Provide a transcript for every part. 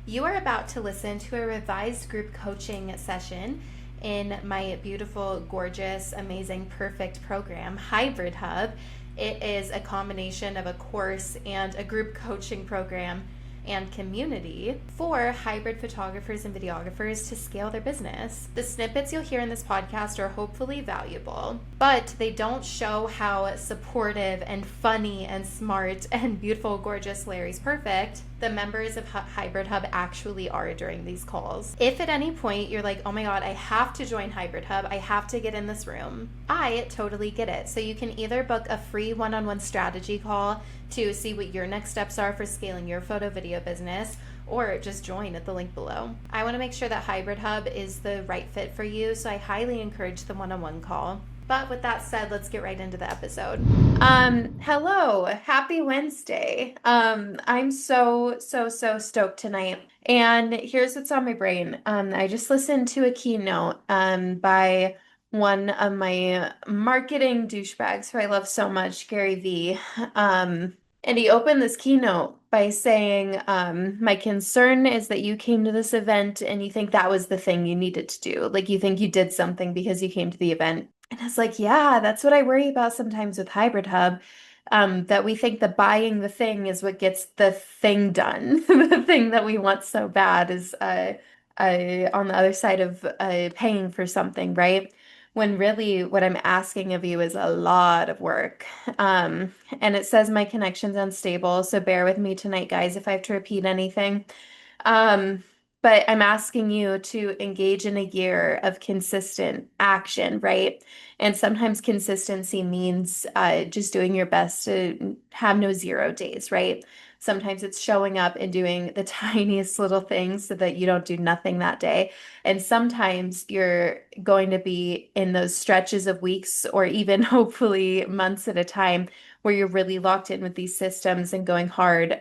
You are about to listen to a revised group coaching session in my beautiful, gorgeous, amazing, perfect program, Hybrid Hub. It is a combination of a course and a group coaching program and community for hybrid photographers and videographers to scale their business. The snippets you'll hear in this podcast are hopefully valuable, but they don't show how supportive and funny and smart and beautiful, gorgeous, Larry's perfect the members of Hybrid Hub actually are during these calls. If at any point you're like, oh my God, I have to join Hybrid Hub, I have to get in this room, I totally get it. So you can either book a free one-on-one strategy call to see what your next steps are for scaling your photo video business, or just join at the link below. I want to make sure that Hybrid Hub is the right fit for you, so I highly encourage the one-on-one call. But with that said, let's get right into the episode. Hello, happy Wednesday. I'm so stoked tonight. And here's what's on my brain. I just listened to a keynote by one of my marketing douchebags who I love so much, Gary Vee. And he opened this keynote by saying, my concern is that you came to this event and you think that was the thing you needed to do. Like you think you did something because you came to the event. And I was like, yeah, that's what I worry about sometimes with Hybrid Hub, that we think that buying the thing is what gets the thing done. The thing that we want so bad is on the other side of paying for something, right? When really what I'm asking of you is a lot of work. And it says my connection's unstable, so bear with me tonight, guys, if I have to repeat anything. But I'm asking you to engage in a year of consistent action, right? And sometimes consistency means just doing your best to have no 0 days, right? Sometimes it's showing up and doing the tiniest little things so that you don't do nothing that day. And sometimes you're going to be in those stretches of weeks or even hopefully months at a time where you're really locked in with these systems and going hard,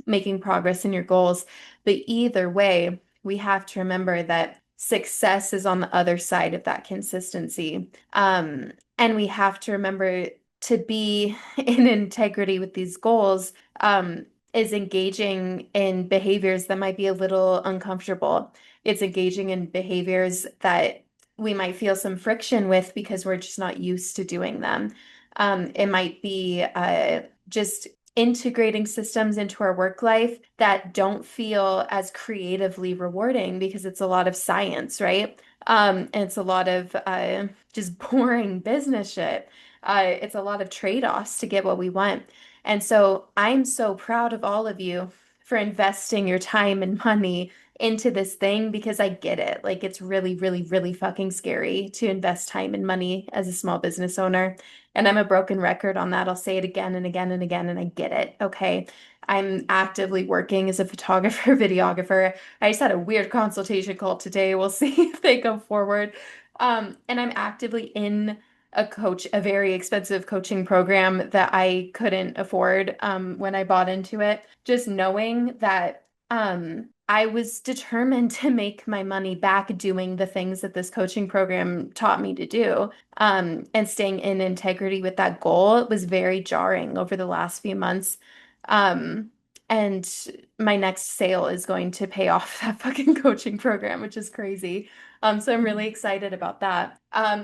making progress in your goals. But either way, we have to remember that success is on the other side of that consistency. And we have to remember to be in integrity with these goals, is engaging in behaviors that might be a little uncomfortable. It's engaging in behaviors that we might feel some friction with because we're just not used to doing them. It might be just integrating systems into our work life that don't feel as creatively rewarding because it's a lot of science, right? And it's a lot of just boring business shit. It's a lot of trade-offs to get what we want. And so I'm so proud of all of you for investing your time and money into this thing because I get it. Like it's really, really, really fucking scary to invest time and money as a small business owner. And I'm a broken record on that. I'll say it again and again and again, and I get it. Okay. I'm actively working as a photographer, videographer. I just had a weird consultation call today. We'll see if they go forward. And I'm actively in a very expensive coaching program that I couldn't afford when I bought into it. Just knowing that I was determined to make my money back doing the things that this coaching program taught me to do. And staying in integrity with that goal was very jarring over the last few months. And my next sale is going to pay off that fucking coaching program, which is crazy. So I'm really excited about that.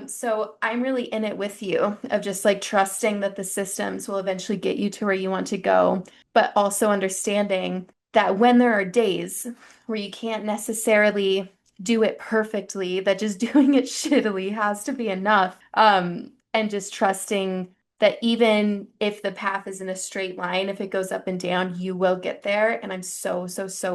So I'm really in it with you of just like trusting that the systems will eventually get you to where you want to go, but also understanding that when there are days where you can't necessarily do it perfectly, that just doing it shittily has to be enough. And just trusting that even if the path isn't a straight line, if it goes up and down, you will get there. And I'm so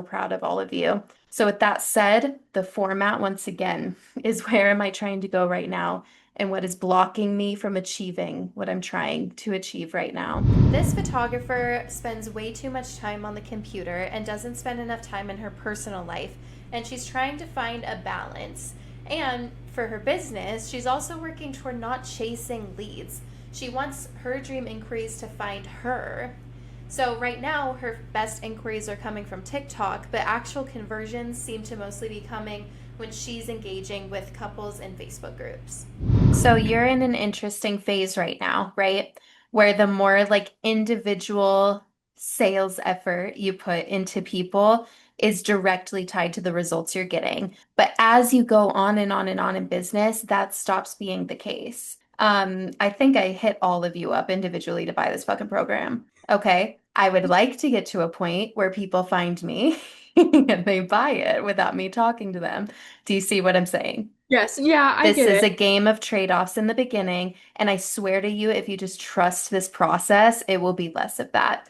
proud of all of you. So with that said, the format once again is where am I trying to go right now? And what is blocking me from achieving what I'm trying to achieve right now. This photographer spends way too much time on the computer and doesn't spend enough time in her personal life. And she's trying to find a balance. And for her business, she's also working toward not chasing leads. She wants her dream inquiries to find her. So right now, her best inquiries are coming from TikTok, but actual conversions seem to mostly be coming when she's engaging with couples in Facebook groups. So you're in an interesting phase right now, right? Where the more like individual sales effort you put into people, is directly tied to the results you're getting. But as you go on and on and on in business, that stops being the case. I think I hit all of you up individually to buy this fucking program. Okay. I would like to get to a point where people find me and they buy it without me talking to them. Do you see what I'm saying? Yes, yeah, I This get is it. a game of trade-offs in the beginning, and I swear to you, if you just trust this process, it will be less of that.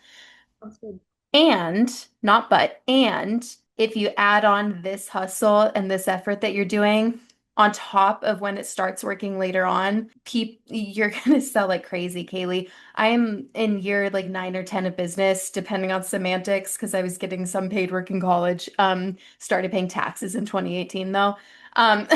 Sounds good. And, not but, and if you add on this hustle and this effort that you're doing on top of when it starts working later on, you're gonna sell like crazy, Kaylee. I'm in year like 9 or 10 of business, depending on semantics, because I was getting some paid work in college. Started paying taxes in 2018 though. Um,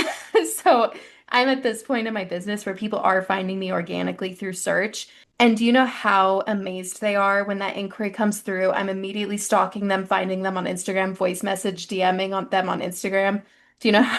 so I'm at this point in my business where people are finding me organically through search. And do you know how amazed they are when that inquiry comes through? I'm immediately stalking them, finding them on Instagram, voice message, DMing on them on Instagram. Do you know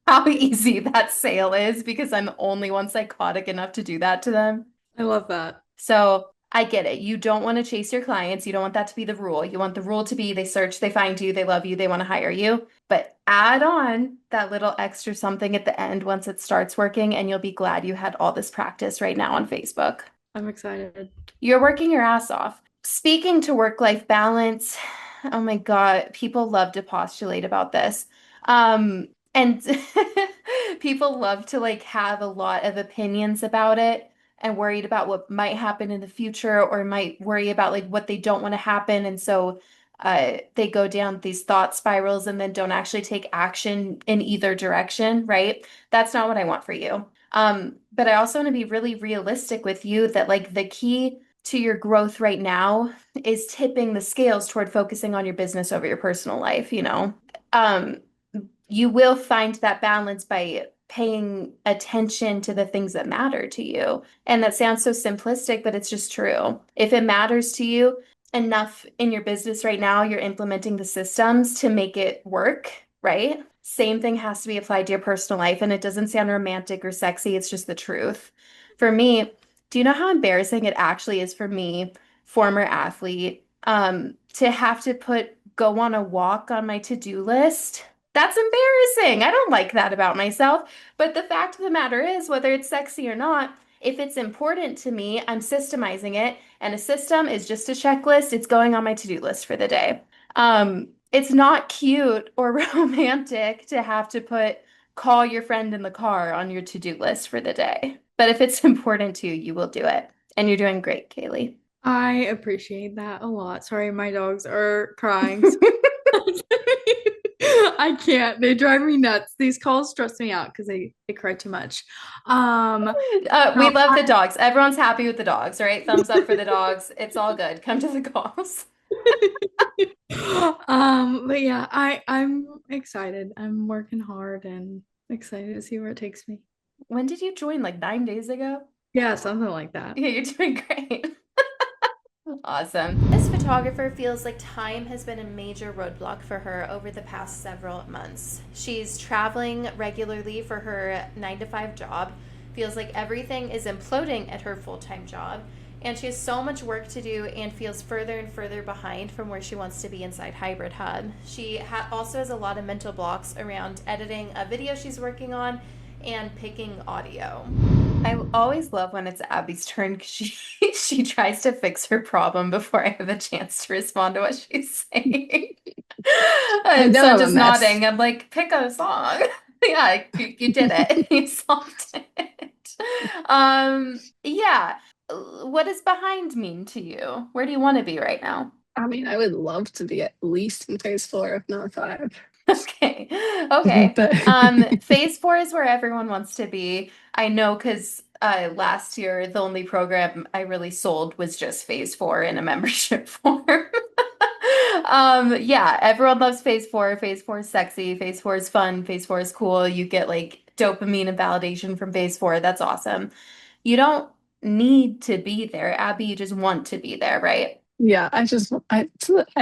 how easy that sale is? Because I'm the only one psychotic enough to do that to them. I love that. So I get it. You don't want to chase your clients. You don't want that to be the rule. You want the rule to be they search, they find you, they love you, they want to hire you. But add on that little extra something at the end once it starts working, and you'll be glad you had all this practice right now on Facebook. I'm excited. You're working your ass off. Speaking to work-life balance, oh my God, people love to postulate about this. And people love to like have a lot of opinions about it and worried about what might happen in the future or might worry about like what they don't want to happen. And so they go down these thought spirals and then don't actually take action in either direction, right? That's not what I want for you. But I also want to be really realistic with you that like the key to your growth right now is tipping the scales toward focusing on your business over your personal life, you know? Um, you will find that balance by paying attention to the things that matter to you. And that sounds so simplistic, but it's just true. If it matters to you enough in your business right now, you're implementing the systems to make it work, right? Same thing has to be applied to your personal life. And it doesn't sound romantic or sexy, it's just the truth. For me, do you know how embarrassing it actually is for me, former athlete, to have to put go on a walk on my to-do list? That's embarrassing. I don't like that about myself. But the fact of the matter is, whether it's sexy or not, if it's important to me, I'm systemizing it. And a system is just a checklist. It's going on my to-do list for the day. It's not cute or romantic to have to put call your friend in the car on your to-do list for the day. But if it's important to you, you will do it. And you're doing great, Kaylee. I appreciate that a lot. Sorry, my dogs are crying. I can't. They drive me nuts. These calls stress me out because they cry too much. We No, love the dogs. Everyone's happy with the dogs, right? Thumbs up for the dogs. It's all good. Come to the calls. but yeah, I'm excited. I'm working hard and excited to see where it takes me. When did you join? Like 9 days ago? Yeah, something like that. Yeah, you're doing great. Awesome. This photographer feels like time has been a major roadblock for her over the past several months. She's traveling regularly for her 9 to 5 job, feels like everything is imploding at her full time job, and she has so much work to do and feels further and further behind from where she wants to be inside Hybrid Hub. She also has a lot of mental blocks around editing a video she's working on and picking audio. I always love when it's Abby's turn because she she tries to fix her problem before I have a chance to respond to what she's saying. I And do so I'm have a just mess. nodding. I'm like, pick a song. Yeah, you did it. You solved it. Yeah. What does behind mean to you? Where do you want to be right now? I mean, I would love to be at least in phase four, if not five. Okay. Okay. But Phase four is where everyone wants to be. I know because last year the only program I really sold was just phase four in a membership form. Yeah, everyone loves phase four. Phase four is sexy. Phase four is fun. Phase four is cool. You get like dopamine and validation from phase four. That's awesome. You don't need to be there, Abby. You just want to be there, right? yeah, I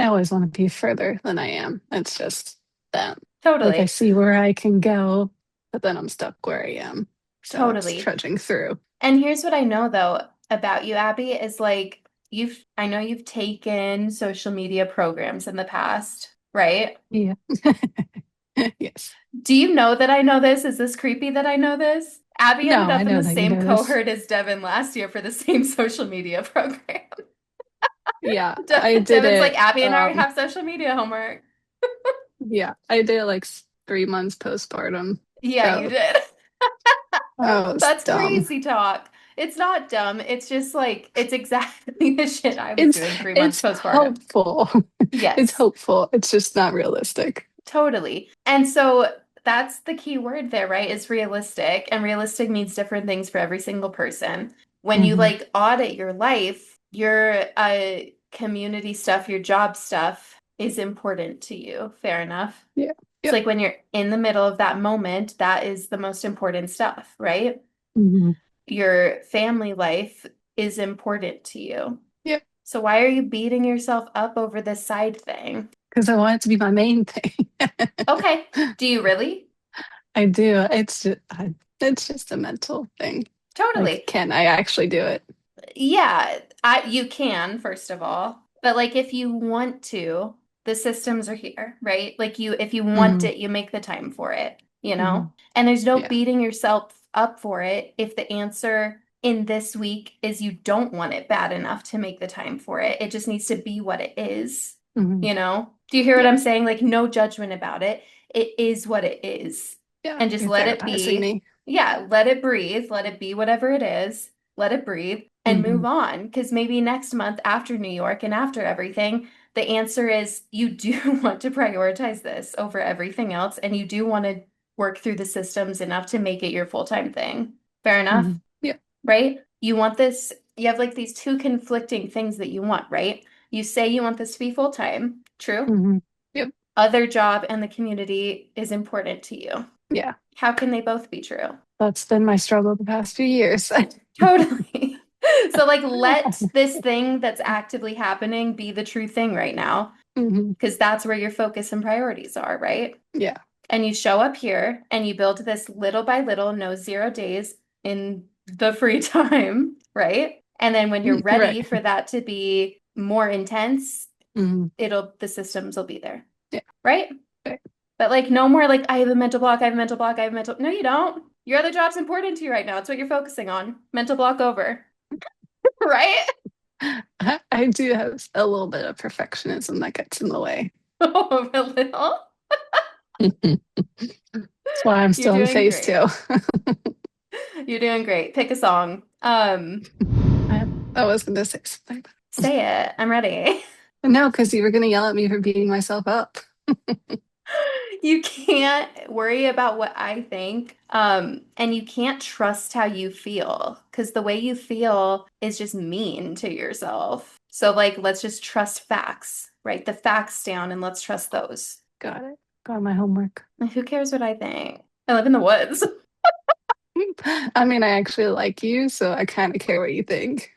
always want to be further than I am. It's just that, like, I Totally. see where I can go, but then I'm stuck where I am. So it's Totally. trudging through. And here's what I know though about you, Abby, is like I know you've taken social media programs in the past. right? Yeah. Yes. Do you know that I know this? Is this creepy that I know this? Abby ended No, I up in know the that you same know this. cohort as Devin last year for the same social media program. Yeah, I did Devin's like, it. Abby and I already have social media homework. Yeah, I did it like 3 months postpartum. Yeah, you So did. that was That's dumb. crazy talk. It's not dumb. It's just like, it's exactly the shit I was It's doing 3 months it's postpartum. hopeful. It's Yes. hopeful. It's just not realistic. Totally. And so that's the key word there, right? Is realistic. And realistic means different things for every single person. When you Hmm. like audit your life, your community stuff, your job stuff is important to you. Fair enough. Yeah. It's Yep. like when you're in the middle of that moment, that is the most important stuff, right? Hmm. Your family life is important to you. Yep. So why are you beating yourself up over this side thing? Because I want it to be my main thing. Okay. Do you really? I do. It's just a mental thing. Like, Totally. can I actually do it? Yeah, you can, first of all. But like if you want to, the systems are here, right? Like you if you want Hmm. it, you make the time for it, you Hmm. know? And there's no Yeah. beating yourself up for it if the answer in this week is you don't want it bad enough to make the time for it. It just needs to be what it is, Hmm. you know? Do you hear what Yeah. I'm saying? Like no judgment about it. It is what it is. Yeah. And just You're let it therapizing be. me. Yeah, let it breathe. Let it be whatever it is. Let it breathe and Hmm. move on. Because maybe next month after New York and after everything, the answer is you do want to prioritize this over everything else, and you do want to work through the systems enough to make it your full-time thing. Fair enough, Hmm. Yeah. right? You want this, you have like these two conflicting things that you want, right? You say you want this to be full-time, true? Hmm. Yep. Other job and the community is important to you. Yeah. How can they both be true? That's been my struggle the past few years. Totally. So, like, let this thing that's actively happening be the true thing right now, Hmm. because that's where your focus and priorities are, right? Yeah. And you show up here and you build this little by little, no 0 days in the free time, right? And then when you're ready Right. for that to be more intense, Hmm. the systems will be there, Yeah. right? Right. But like, no more like, I have a mental block, I have a mental block, I have a mental. No, you don't. Your other job's important to you right now. It's what you're focusing on. Mental block over. Right? I do have a little bit of perfectionism that gets in the way. Oh, a little. That's why I'm You're still in doing phase great. two. You're doing great. Pick a song. I, I was going to say something. Say it. I'm ready. No, because you were going to yell at me for beating myself up. You can't worry about what I think, and you can't trust how you feel because the way you feel is just mean to yourself. So, like, let's just trust facts, write the facts down, and let's trust those. Got it. Got my homework. Who cares what I think? I live in the woods. I mean, I actually like you, so I kind of care what you think.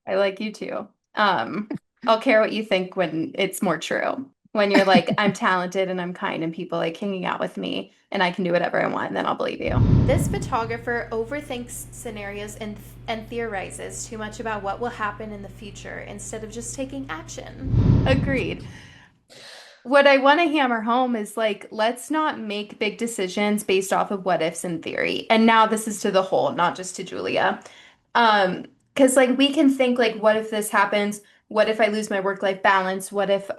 I like you too. Um, I'll care what you think when it's more true. When you're like, I'm talented and I'm kind and people like hanging out with me and I can do whatever I want, then I'll believe you. This photographer overthinks scenarios and theorizes too much about what will happen in the future instead of just taking action. Agreed. What I want to hammer home is like, let's not make big decisions based off of what ifs in theory. And now this is to the whole, not just to Julia. Um, because like we can think like, what if this happens? What if I lose my work-life balance? What if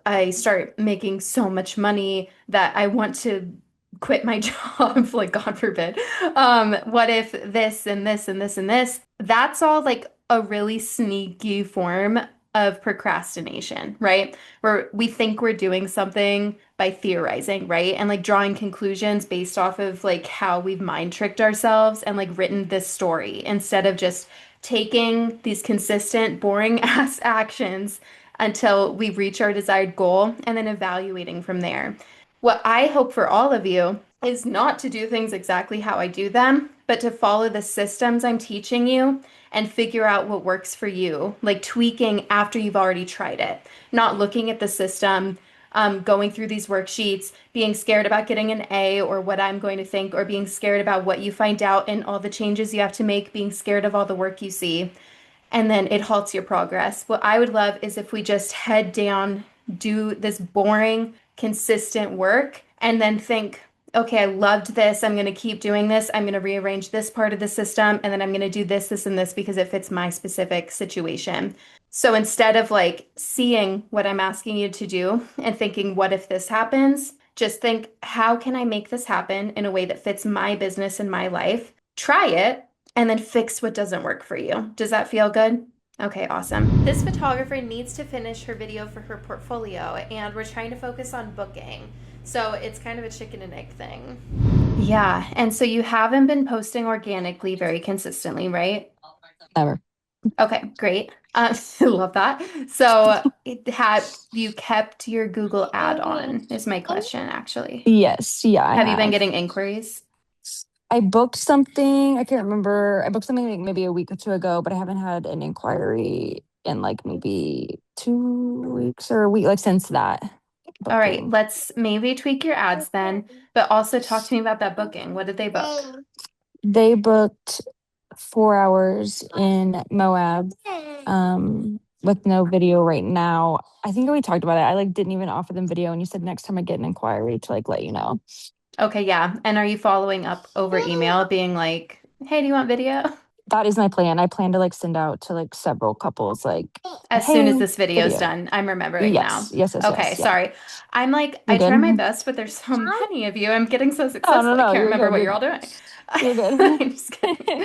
I start making so much money that I want to quit my job? Like, God forbid. What if this and this and this and this? That's all like a really sneaky form of procrastination, right? Where we think we're doing something by theorizing, right? And like drawing conclusions based off of like how we've mind tricked ourselves and like written this story instead of just taking these consistent, boring ass actions until we reach our desired goal and then evaluating from there. What I hope for all of you is not to do things exactly how I do them, but to follow the systems I'm teaching you and figure out what works for you, like tweaking after you've already tried it, not looking at the system, going through these worksheets, being scared about getting an A or what I'm going to think, or being scared about what you find out and all the changes you have to make, being scared of all the work you see. And then it halts your progress. What I would love is if we just head down do this boring, consistent work and then think, okay, I loved this. I'm going to keep doing this. I'm going to rearrange this part of the system and then I'm going to do this, this, and this because it fits my specific situation. So instead of like seeing what I'm asking you to do and thinking, what if this happens? Just think, how can I make this happen in a way that fits my business and my life? Try it and then fix what doesn't work for you. Does that feel good? Okay, awesome. This photographer needs to finish her video for her portfolio, and we're trying to focus on booking. So it's kind of a chicken and egg thing. Yeah, and so you haven't been posting organically very consistently, right? Ever. Okay, great. I love that. So have you kept your Google add-on is my question, actually. Yes, yeah, I Have you been have. getting inquiries? I booked something. I can't remember. I booked something like maybe a week or two ago, but I haven't had an inquiry in like maybe 2 weeks or a week, like since that All right, booking. let's maybe tweak your ads then, but also talk to me about that booking. What did they book? They booked 4 hours in Moab, with no video right now. I think we talked about it. I like didn't even offer them video, and you said next time I get an inquiry to like let you know. Okay, yeah. And are you following up over email, being like, hey, do you want video? That is my plan. I plan to like send out to like several couples, like, As soon as hey, this video is video. done, I'm remembering Yes, now. yes, yes, Okay, yes. Yeah, sorry. I'm like, you're I try my good. best, but there's so many of you. I'm getting so Oh no, successful. I no, can't you're remember good. what you're all doing. You're good. I'm just kidding.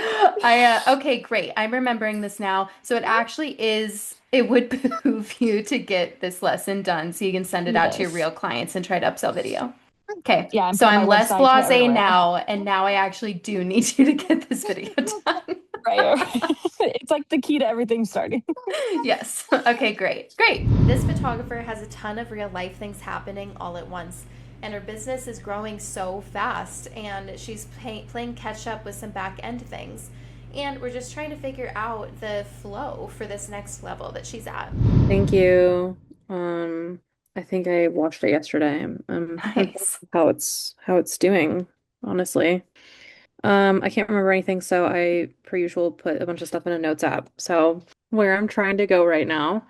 Okay, great. I'm remembering this now. So it actually is, it would behoove you to get this lesson done so you can send it out to your Yes. real clients and try to upsell video. Okay, Yeah, and so put on I'm my less website, put it blasé everywhere. now, and now I actually do need you to get this video done. Right. Right. It's like the key to everything starting. Yes. Okay, great. Great. This photographer has a ton of real life things happening all at once, and her business is growing so fast, and she's playing catch up with some back end things. And we're just trying to figure out the flow for this next level that she's at. Thank you. Um, I think I watched it yesterday. I'm proud Nice. of how it's doing, honestly. I can't remember anything, so I, per usual, put a bunch of stuff in a notes app. So where I'm trying to go right now,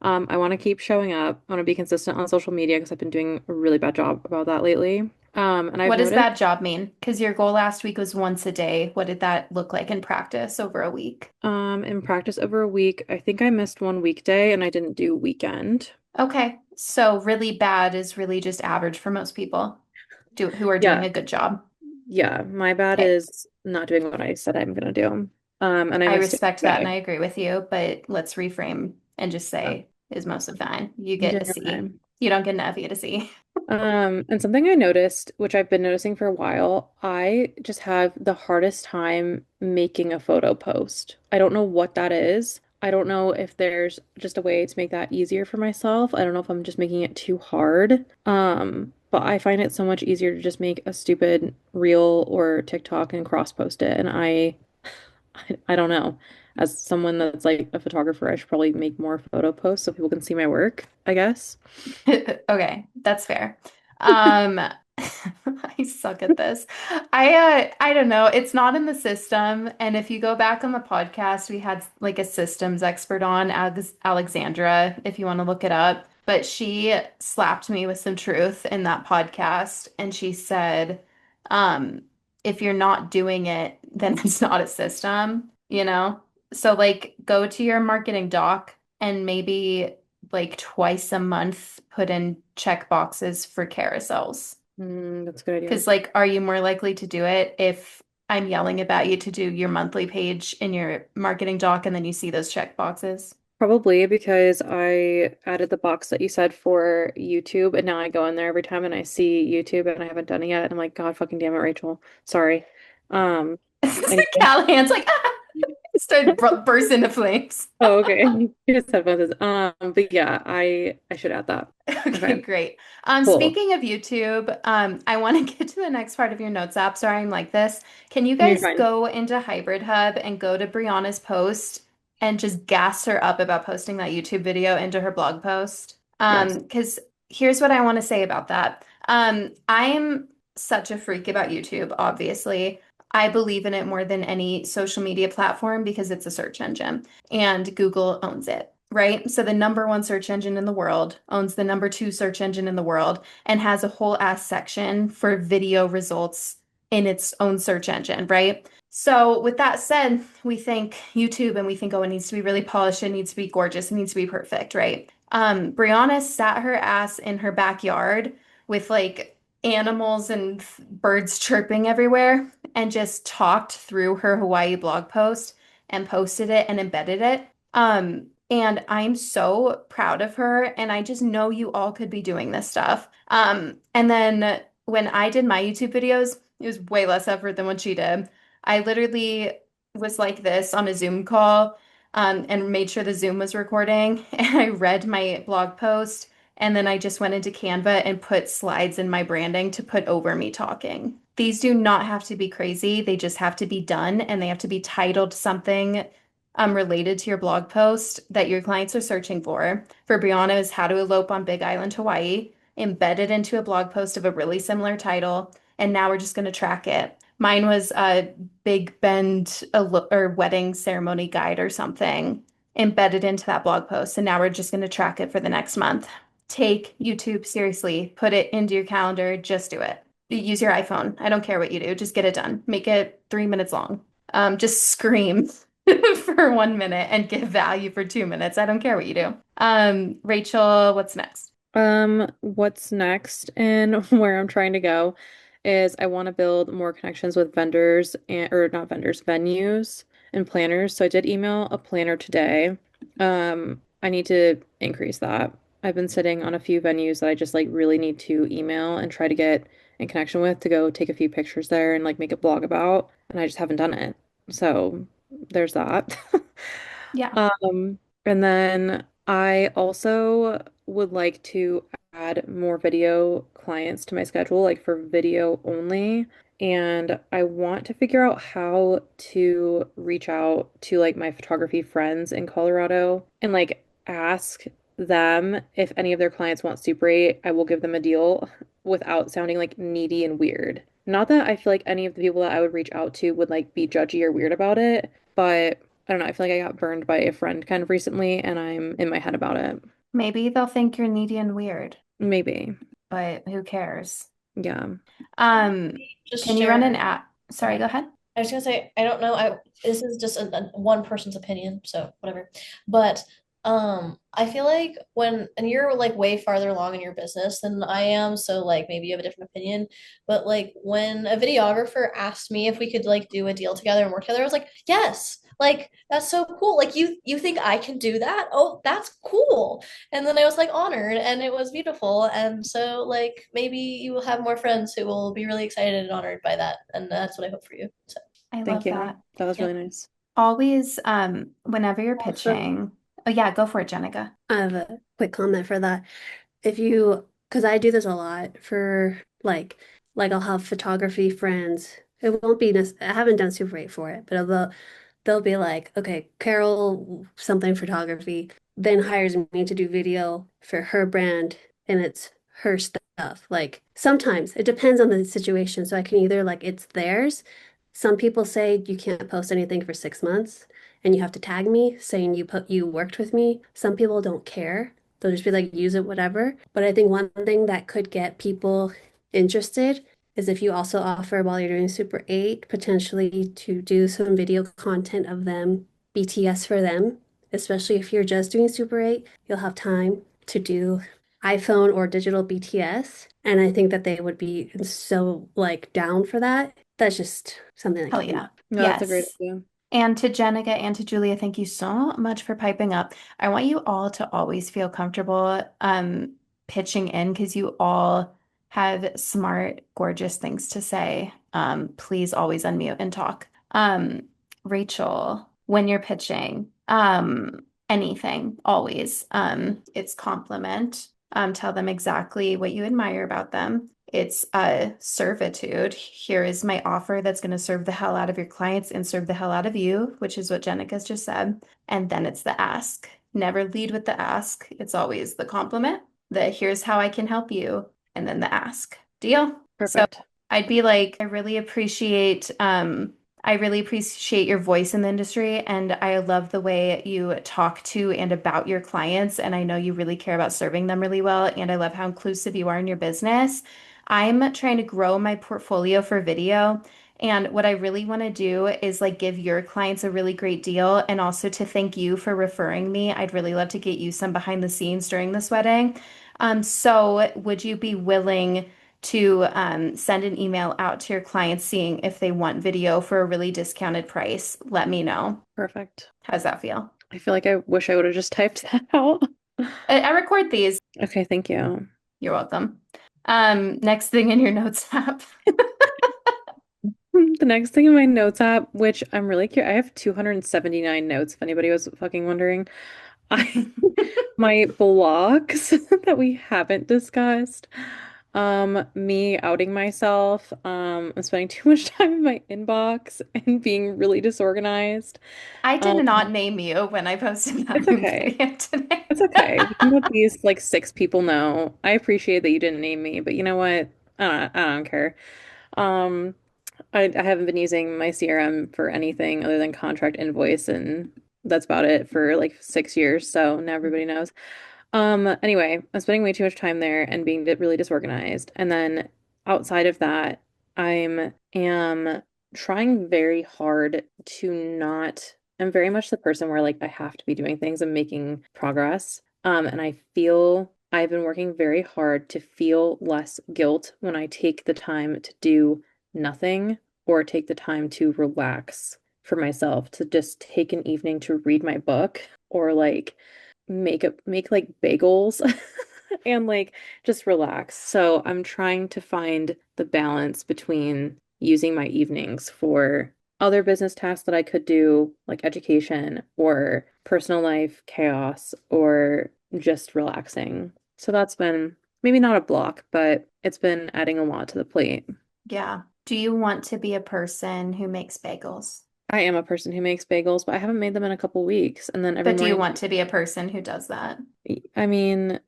I want to keep showing up. I want to be consistent on social media because I've been doing a really bad job about that lately. And I've What does noticed, bad job mean? Because your goal last week was once a day. What did that look like in practice over a week? in practice over a week, I think I missed one weekday and I didn't do weekend. Okay, so really bad is really just average for most people who are doing Yeah, a good job. yeah, my bad Okay. is not doing what I said I'm gonna do. And I I missed it respect that and I today. agree with you, but let's reframe and just Yeah, say is mostly fine. You I'm get a doing C. okay. You don't get an F, you get a C. And something I noticed, which I've been noticing for a while, I just have the hardest time making a photo post. I don't know what that is. I don't know if there's just a way to make that easier for myself. I don't know if I'm just making it too hard. But I find it so much easier to just make a stupid reel or TikTok and cross post it. And I don't know. As someone that's like a photographer, I should probably make more photo posts so people can see my work, I guess. Okay, that's fair. Um, I suck at this. I don't know. It's not in the system. And if you go back on the podcast, we had like a systems expert on, Alexandra, if you want to look it up. But she slapped me with some truth in that podcast, and she said, um, if you're not doing it, then it's not a system, you know? So like go to your marketing doc and maybe like twice a month put in check boxes for carousels. That's a good idea. Because, like, are you more likely to do it if I'm yelling about you to do your monthly page in your marketing doc and then you see those check boxes? Probably because I added the box that you said for YouTube, and now I go in there every time and I see YouTube and I haven't done it yet. And I'm like, God fucking damn it, Rachel. Sorry. Um, anyway. Callahan's like, ah! Started burst into flames. Oh, okay. Just headphones. But yeah, I should add that. Okay, Okay, great. cool. Speaking of YouTube, I want to get to the next part of your notes app. Sorry, I'm like this. Can you You're guys fine. go into Hybrid Hub and go to Brianna's post and just gas her up about posting that YouTube video into her blog post? Yes. Because here's what I want to say about that. I'm such a freak about YouTube, obviously. I believe in it more than any social media platform because it's a search engine and Google owns it. right? So the number one search engine in the world owns the number two search engine in the world and has a whole ass section for video results in its own search engine, right? So with that said, we think YouTube and we think, oh, it needs to be really polished, it needs to be gorgeous, it needs to be perfect, right? Brianna sat her ass in her backyard with like animals and birds chirping everywhere and just talked through her Hawaii blog post and posted it and embedded it. And I'm so proud of her, and I just know you all could be doing this stuff. And then when I did my YouTube videos, it was way less effort than what she did. I literally was like this on a Zoom call, and made sure the Zoom was recording, and I read my blog post, and then I just went into Canva and put slides in my branding to put over me talking. These do not have to be crazy. They just have to be done, and they have to be titled something related to your blog post that your clients are searching for. For Brianna is How to Elope on Big Island, Hawaii, embedded into a blog post of a really similar title, and now we're just going to track it. Mine was a Big Bend or wedding ceremony guide or something embedded into that blog post, and now we're just going to track it for the next month. Take YouTube seriously, put it into your calendar, just do it. Use your iPhone. I don't care what you do, just get it done. Make it 3 minutes long. Just scream for 1 minute and give value for 2 minutes. I don't care what you do. Rachel, what's next? What's next and where I'm trying to go is I want to build more connections with vendors and or not vendors, venues and planners. So I did email a planner today. I need to increase that. I've been sitting on a few venues that I just like really need to email and try to get in connection with to go take a few pictures there and like make a blog about, and I just haven't done it. So there's that. Yeah. And then I also would like to add more video clients to my schedule, like for video only. And I want to figure out how to reach out to like my photography friends in Colorado and like ask them if any of their clients want Super 8, I will give them a deal without sounding like needy and weird. Not that I feel like any of the people that I would reach out to would like be judgy or weird about it, but I don't know. I feel like I got burned by a friend kind of recently, and I'm in my head about it. Maybe they'll think you're needy and weird, Maybe. but who cares? Yeah. Um, Just can you run share. an app? Sorry, go ahead. I was gonna say, I don't know. This is just one person's opinion, so whatever. But I feel like and you're like way farther along in your business than I am, so like maybe you have a different opinion. But like when a videographer asked me if we could like do a deal together and work together, I was like, yes, like that's so cool. Like you think I can do that? Oh, that's cool. And then I was like honored and it was beautiful. And so like maybe you will have more friends who will be really excited and honored by that. And that's what I hope for you. So I Thank love you. that. That was yeah. really nice. Always, whenever you're Also, pitching, oh yeah, go for it, Jenica. I have a quick comment for that. If you, because I do this a lot for like I'll have photography friends. It won't be I haven't done Super 8 for it, but they'll be like, okay, Carol, something photography, then hires me to do video for her brand, and it's her stuff. Like sometimes it depends on the situation. So I can either like it's theirs. Some people say you can't post anything for 6 months and you have to tag me saying you worked with me. Some people don't care. They'll just be like, use it, whatever. But I think one thing that could get people interested is if you also offer while you're doing Super 8, potentially to do some video content of them, BTS for them, especially if you're just doing Super 8, you'll have time to do iPhone or digital BTS. And I think that they would be so like down for that. That's just something that Hell came yeah. up. No, that's a great Yes. idea. And to Jenica and to Julia, thank you so much for piping up. I want you all to always feel comfortable pitching in because you all have smart, gorgeous things to say. Please always unmute and talk. Rachel, when you're pitching, anything, always, it's compliment. Tell them exactly what you admire about them. It's a servitude. Here is my offer that's going to serve the hell out of your clients and serve the hell out of you, which is what Jenica's just said. And then it's the ask. Never lead with the ask. It's always the compliment, the here's how I can help you, and then the ask. Deal? So Perfect. I'd be like, I really appreciate I really appreciate your voice in the industry, and I love the way you talk to and about your clients. And I know you really care about serving them really well. And I love how inclusive you are in your business. I'm trying to grow my portfolio for video. And what I really want to do is like give your clients a really great deal and also to thank you for referring me. I'd really love to get you some behind the scenes during this wedding. So would you be willing to send an email out to your clients seeing if they want video for a really discounted price? Let me know. Perfect. How's that feel? I feel like I wish I would have just typed that out. I record these. Okay, thank you. You're welcome. Next thing in your notes app. The next thing in my notes app, which I'm really curious, I have 279 notes, if anybody was fucking wondering. I my blogs that we haven't discussed. Me outing myself. I'm spending too much time in my inbox and being really disorganized. I did Um, not name you when I posted that it's okay. video today. It's okay. We can let these like 6 people know. I appreciate that you didn't name me, but you know what? I don't care. Um, I haven't been using my CRM for anything other than contract invoice, and that's about it for like 6 years. So now everybody knows. Anyway, I'm spending way too much time there and being really disorganized. And then outside of that, I'm am trying very hard to not, I'm very much the person where like I have to be doing things and making progress. And I feel I've been working very hard to feel less guilt when I take the time to do nothing or take the time to relax for myself, to just take an evening to read my book or like make like bagels and like just relax. So I'm trying to find the balance between using my evenings for other business tasks that I could do, like education or personal life chaos or just relaxing. So that's been maybe not a block, but it's been adding a lot to the plate. Yeah. Do you want to be a person who makes bagels? I am a person who makes bagels, but I haven't made them in a couple weeks. And then every But do you morning, want to be a person who does that? I mean,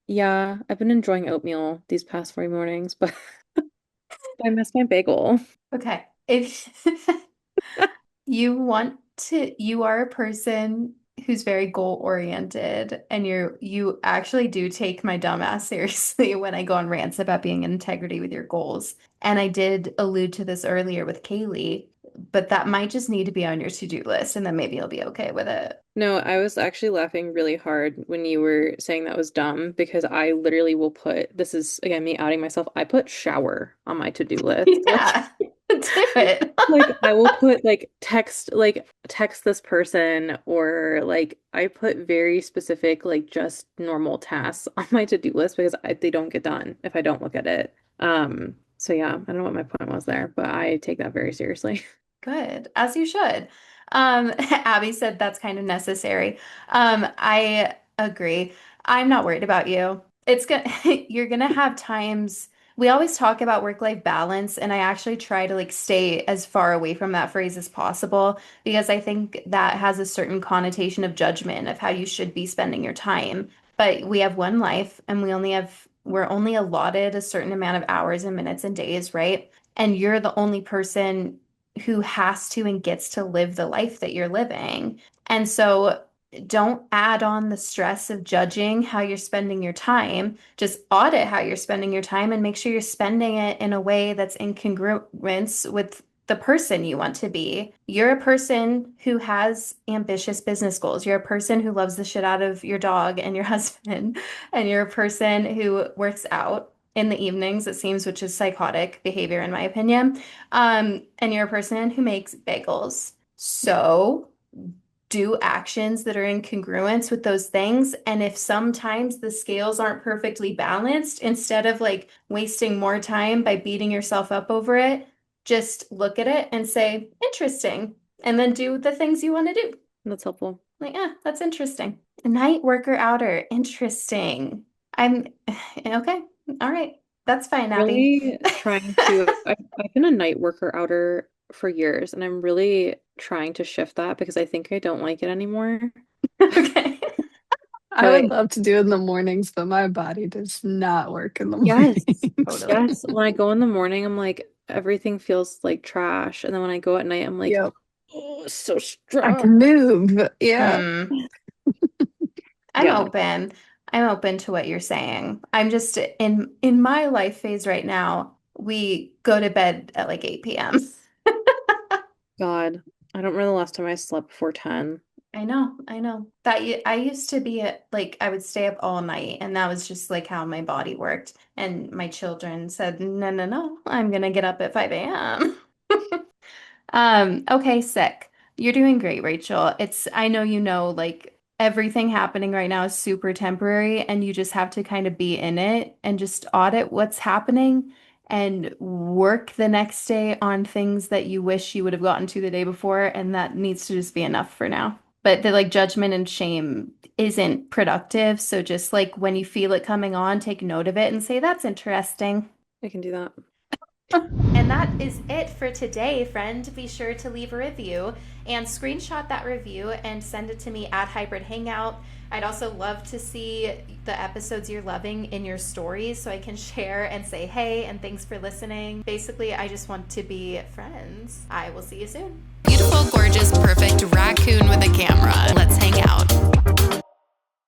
yeah, I've been enjoying oatmeal these past 4 mornings, but I miss my bagel. Okay. If you are a person who's very goal oriented and you actually do take my dumbass seriously when I go on rants about being in integrity with your goals. And I did allude to this earlier with Kaylee, but that might just need to be on your to-do list and then maybe you'll be okay with it. No, I was actually laughing really hard when you were saying that was dumb because I literally will put, this is again me outing myself, I put shower on my to-do list. Yeah, do it. Like I will put like text this person or like I put very specific like just normal tasks on my to-do list because they don't get done if I don't look at it. So yeah, I don't know what my point was there, but I take that very seriously. Good, as you should. Abby said that's kind of necessary. I agree. I'm not worried about you. It's gonna you're gonna have times we always talk about work-life balance, and I actually try to like stay as far away from that phrase as possible because I think that has a certain connotation of judgment of how you should be spending your time. But we have one life and we're only allotted a certain amount of hours and minutes and days, right? And you're the only person who has to and gets to live the life that you're living. And so don't add on the stress of judging how you're spending your time. Just audit how you're spending your time and make sure you're spending it in a way that's in congruence with the person you want to be. You're a person who has ambitious business goals. You're a person who loves the shit out of your dog and your husband. And you're a person who works out in the evenings, it seems, which is psychotic behavior, in my opinion. And you're a person who makes bagels. So do actions that are in congruence with those things. And if sometimes the scales aren't perfectly balanced, instead of like wasting more time by beating yourself up over it, just look at it and say, interesting. And then do the things you want to do. That's helpful. Like, yeah, that's interesting. Night worker outer, interesting. I'm okay. All right. That's fine, Abby. Really trying to, I've been a night worker outer for years, and I'm really trying to shift that because I think I don't like it anymore. Okay. I But would love to do it in the mornings, but my body does not work in the yes, mornings. Totally. yes, when I go in the morning, I'm like, everything feels like trash. And then when I go at night, I'm like, Yep. oh, it's so I strong. can move. Yeah. I'm Yeah. open. I'm open to what you're saying. I'm just in my life phase right now, we go to bed at like 8 p.m. God, I don't remember the last time I slept before 10. I know, I know. I used to be like I would stay up all night and that was just like how my body worked. And my children said, "No, no, no. I'm gonna get up at 5 a.m." Okay, sick. You're doing great, Rachel. I know you know, like everything happening right now is super temporary, and you just have to kind of be in it and just audit what's happening and work the next day on things that you wish you would have gotten to the day before, and that needs to just be enough for now. But the like judgment and shame isn't productive, so just like when you feel it coming on, take note of it and say, "That's interesting." I can do that. And that is it for today, friend. Be sure to leave a review and screenshot that review and send it to me at Hybrid Hangout. I'd also love to see the episodes you're loving in your stories so I can share and say hey and thanks for listening. Basically, I just want to be friends. I will see you soon. Beautiful, gorgeous, perfect raccoon with a